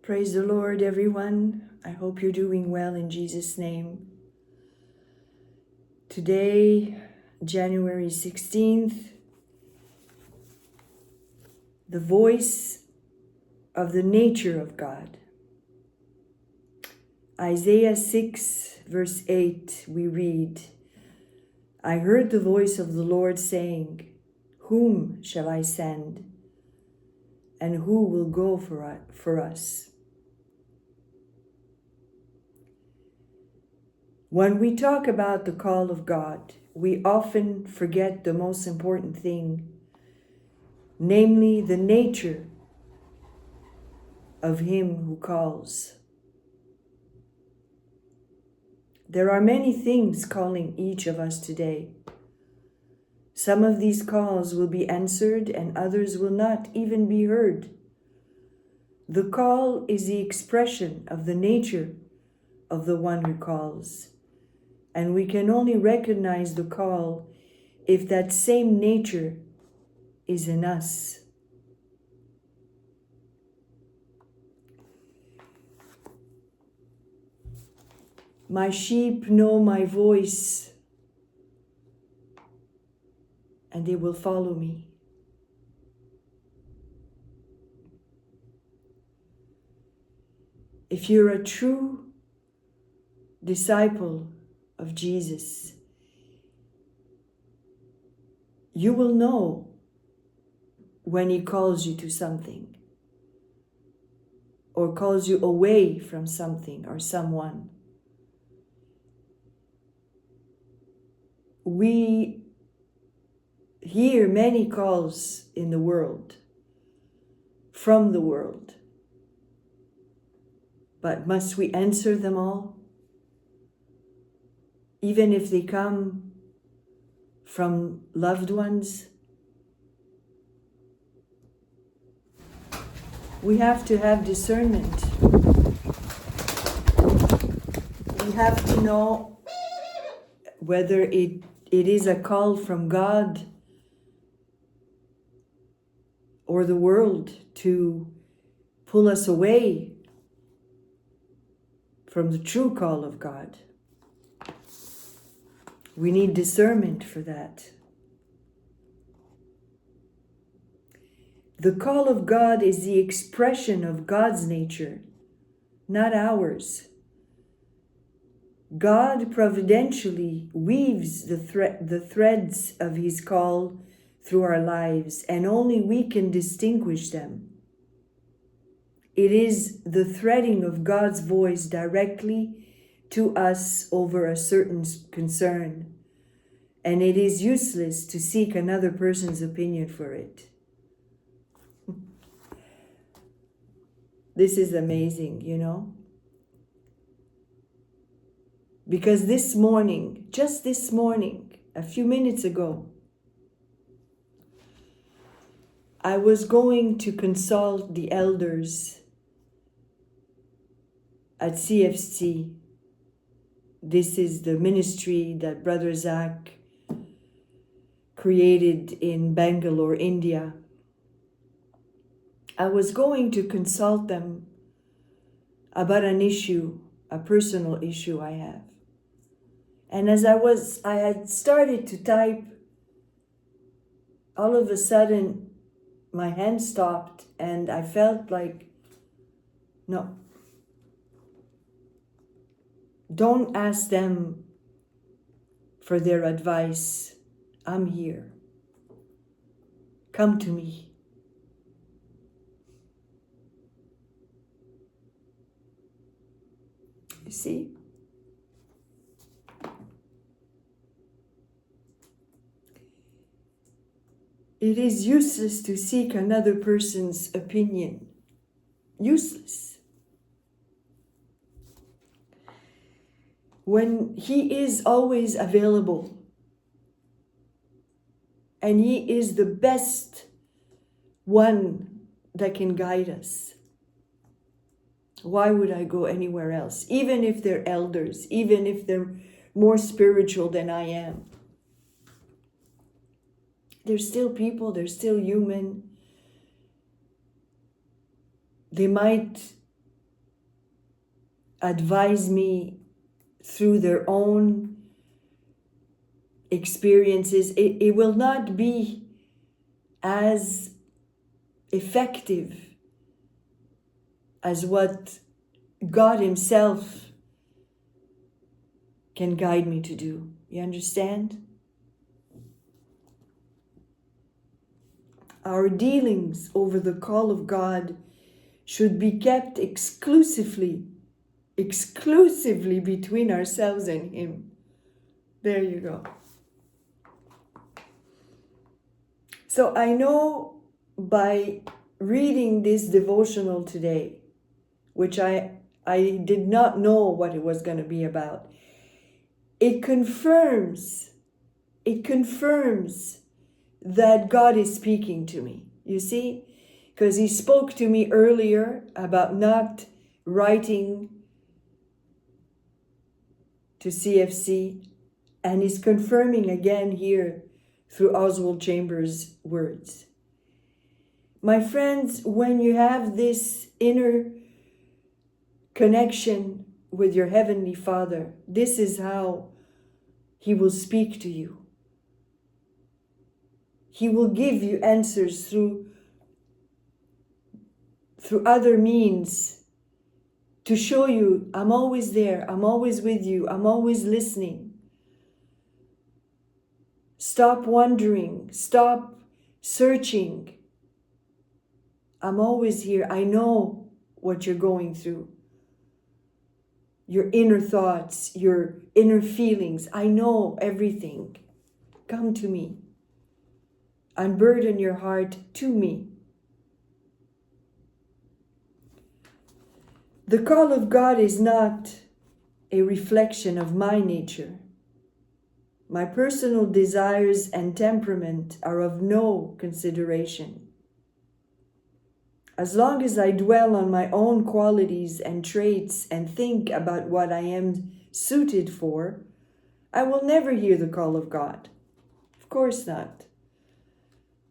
Praise the Lord, everyone. I hope you're doing well in Jesus' name. Today, January 16th, the voice of the nature of God. Isaiah 6, verse 8, we read, I heard the voice of the Lord saying, Whom shall I send? And who will go for us? When we talk about the call of God, we often forget the most important thing, namely the nature of Him who calls. There are many things calling each of us today. Some of these calls will be answered and others will not even be heard. The call is the expression of the nature of the one who calls. And we can only recognize the call if that same nature is in us. My sheep know my voice, and they will follow me. If you're a true disciple of Jesus, you will know when He calls you to something or calls you away from something or someone. We hear many calls in the world, from the world, but must we answer them all? Even if they come from loved ones? We have to have discernment. We have to know whether it is a call from God or the world to pull us away from the true call of God. We need discernment for that. The call of God is the expression of God's nature, not ours. God providentially weaves the threads of His call through our lives, and only we can distinguish them. It is the threading of God's voice directly to us over a certain concern, and it is useless to seek another person's opinion for it. This is amazing, you know? Because this morning, just this morning, a few minutes ago, I was going to consult the elders at CFC. This is the ministry that Brother Zach created in Bangalore, India. I was going to consult them about an issue, a personal issue I have. And as I had started to type, all of a sudden my hand stopped and I felt like, no, don't ask them for their advice. I'm here. Come to me. You see? It is useless to seek another person's opinion. Useless. When He is always available and He is the best one that can guide us, why would I go anywhere else? Even if they're elders, even if they're more spiritual than I am. They're still people, they're still human. They might advise me through their own experiences, it will not be as effective as what God Himself can guide me to do. You understand? Our dealings over the call of God should be kept exclusively between ourselves and Him. There you go. So I know by reading this devotional today, which I did not know what it was going to be about, it confirms that God is speaking to me. You see? Because He spoke to me earlier about not writing to CFC, and He's confirming again here through Oswald Chambers' words. My friends, when you have this inner connection with your Heavenly Father, this is how He will speak to you. He will give you answers through other means to show you, I'm always there, I'm always with you, I'm always listening. Stop wondering, stop searching. I'm always here. I know what you're going through. Your inner thoughts, your inner feelings. I know everything. Come to me. Unburden your heart to me. The call of God is not a reflection of my nature. My personal desires and temperament are of no consideration. As long as I dwell on my own qualities and traits and think about what I am suited for, I will never hear the call of God. Of course not.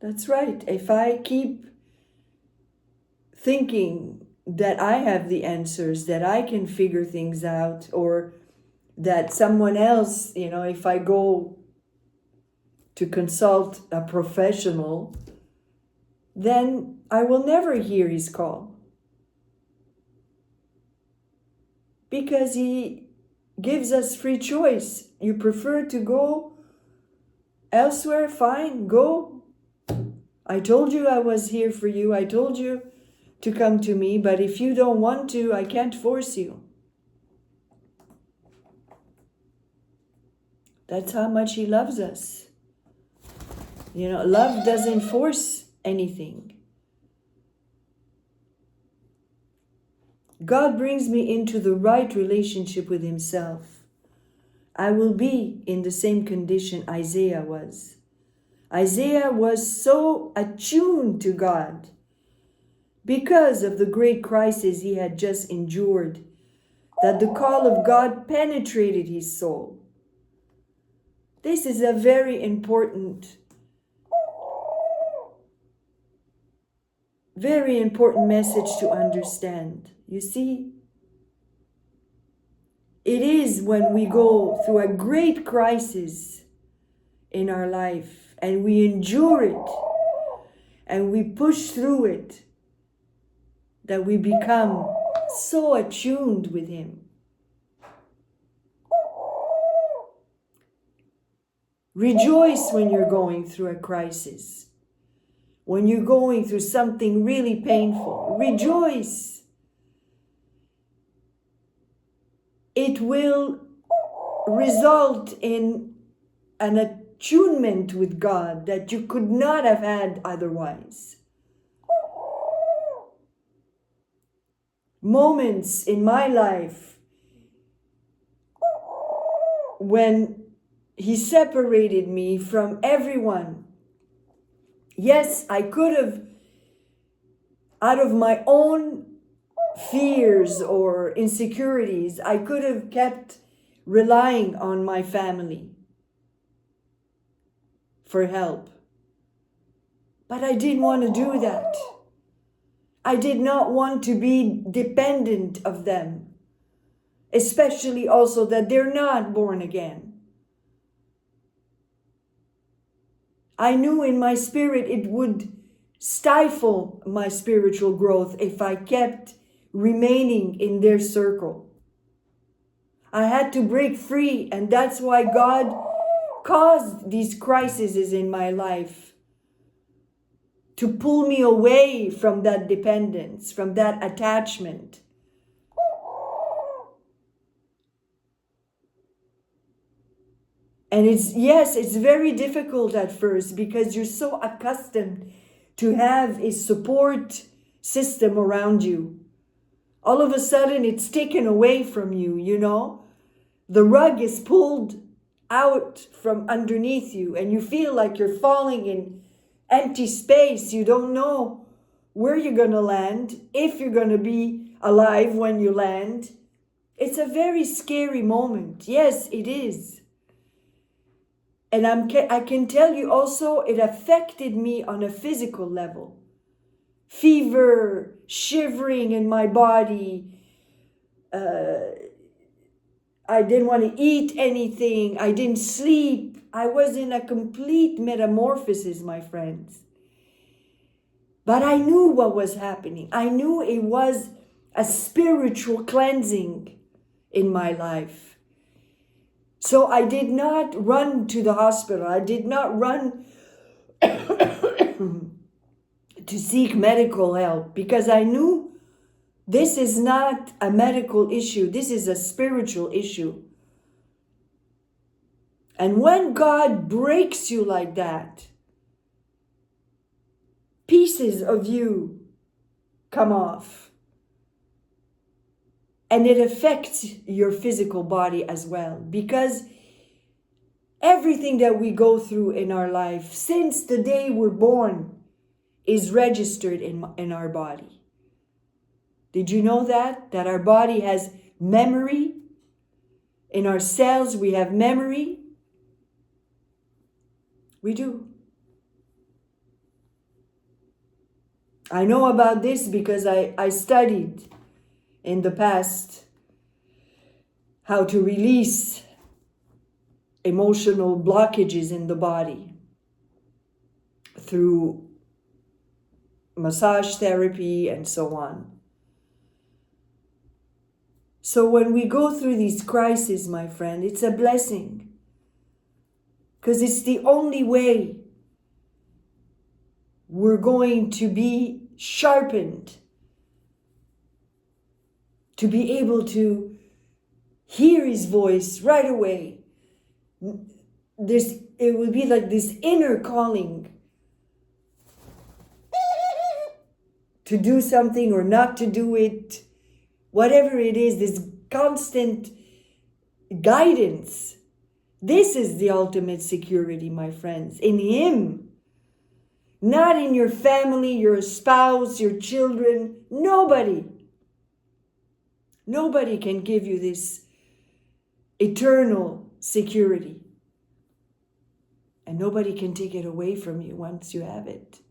That's right. If I keep thinking that I have the answers, that I can figure things out, or that someone else, if I go to consult a professional, then I will never hear His call. Because He gives us free choice. You prefer to go elsewhere? Fine, go. I told you I was here for you. I told you to come to me, but if you don't want to, I can't force you. That's how much He loves us. Love doesn't force anything. God brings me into the right relationship with Himself. I will be in the same condition Isaiah was. Isaiah was so attuned to God because of the great crisis he had just endured, that the call of God penetrated his soul. This is a very important message to understand. You see, it is when we go through a great crisis in our life and we endure it and we push through it that we become so attuned with Him. Rejoice when you're going through a crisis. When you're going through something really painful, rejoice. It will result in an attunement with God that you could not have had otherwise. Moments in my life when He separated me from everyone. Yes, I could have, out of my own fears or insecurities, I could have kept relying on my family for help. But I didn't want to do that. I did not want to be dependent of them. especially also that they're not born again. I knew in my spirit it would stifle my spiritual growth if I kept remaining in their circle. I had to break free, and that's why God caused these crises in my life, to pull me away from that dependence, from that attachment. And it's very difficult at first because you're so accustomed to have a support system around you. All of a sudden, it's taken away from you, you know? The rug is pulled out from underneath you, and you feel like you're falling in empty space. You don't know where you're going to land, if you're going to be alive when you land. It's a very scary moment. Yes, it is. And I can tell you also, it affected me on a physical level. Fever, shivering in my body. I didn't want to eat anything. I didn't sleep. I was in a complete metamorphosis, my friends. But I knew what was happening. I knew it was a spiritual cleansing in my life. So I did not run to the hospital. I did not run to seek medical help, because I knew this is not a medical issue. This is a spiritual issue. And when God breaks you like that, pieces of you come off. And it affects your physical body as well, because everything that we go through in our life since the day we're born is registered in our body. Did you know that? That our body has memory? In our cells we have memory? We do. I know about this because I studied in the past how to release emotional blockages in the body through massage therapy and so on. So when we go through these crises, my friend, it's a blessing, because it's the only way we're going to be sharpened, to be able to hear His voice right away. It will be like this inner calling to do something or not to do it. Whatever it is, this constant guidance. This is the ultimate security, my friends, in Him. Not in your family, your spouse, your children. Nobody can give you this eternal security. And nobody can take it away from you once you have it.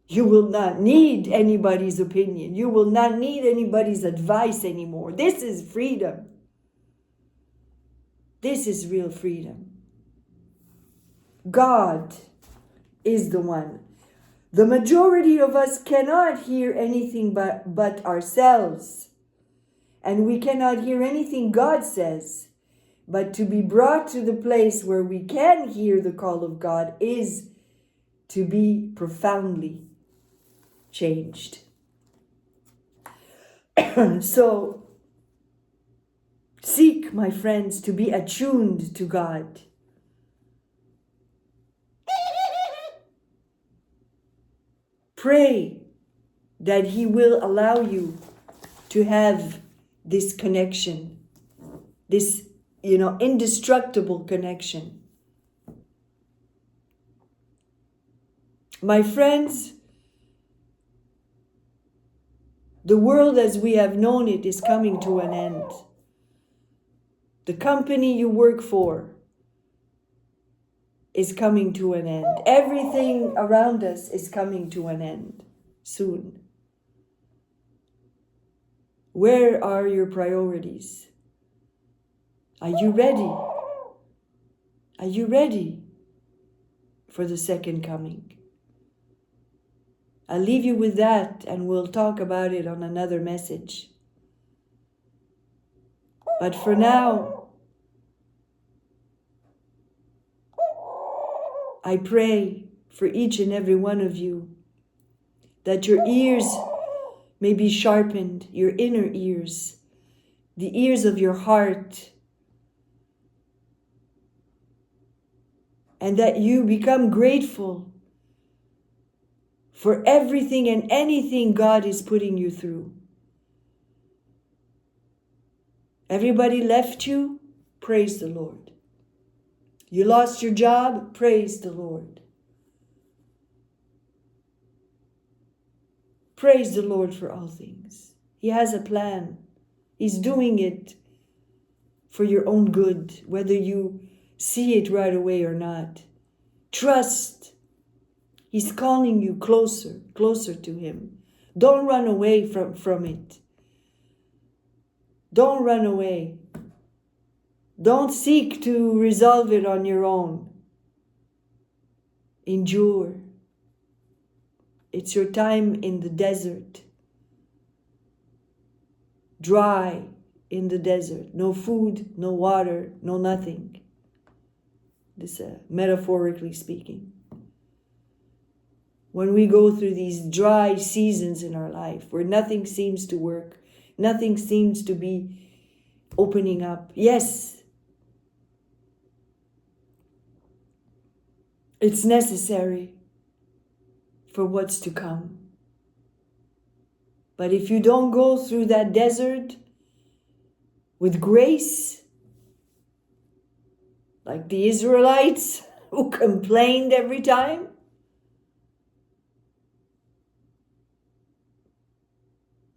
You will not need anybody's opinion. You will not need anybody's advice anymore. This is freedom. This is real freedom. God is the one. The majority of us cannot hear anything but ourselves. And we cannot hear anything God says. But to be brought to the place where we can hear the call of God is to be profoundly changed. So, seek, my friends, to be attuned to God. Pray that He will allow you to have this connection, this, indestructible connection. My friends, the world as we have known it is coming to an end. The company you work for is coming to an end. Everything around us is coming to an end soon. Where are your priorities? Are you ready? Are you ready for the second coming? I'll leave you with that, and we'll talk about it on another message. But for now, I pray for each and every one of you that your ears may be sharpened, your inner ears, the ears of your heart, and that you become grateful for everything and anything God is putting you through. Everybody left you? Praise the Lord. You lost your job? Praise the Lord. Praise the Lord for all things. He has a plan. He's doing it for your own good, whether you see it right away or not. Trust. He's calling you closer, closer to Him. Don't run away from it. Don't run away. Don't seek to resolve it on your own. Endure. It's your time in the desert. Dry in the desert. No food, no water, no nothing. This metaphorically speaking. When we go through these dry seasons in our life where nothing seems to work, nothing seems to be opening up. Yes, it's necessary for what's to come. But if you don't go through that desert with grace, like the Israelites who complained every time,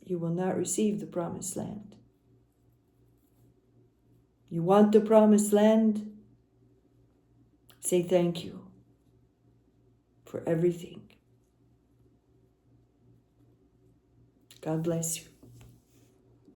you will not receive the promised land. You want the promised land? Say thank you for everything. God bless you.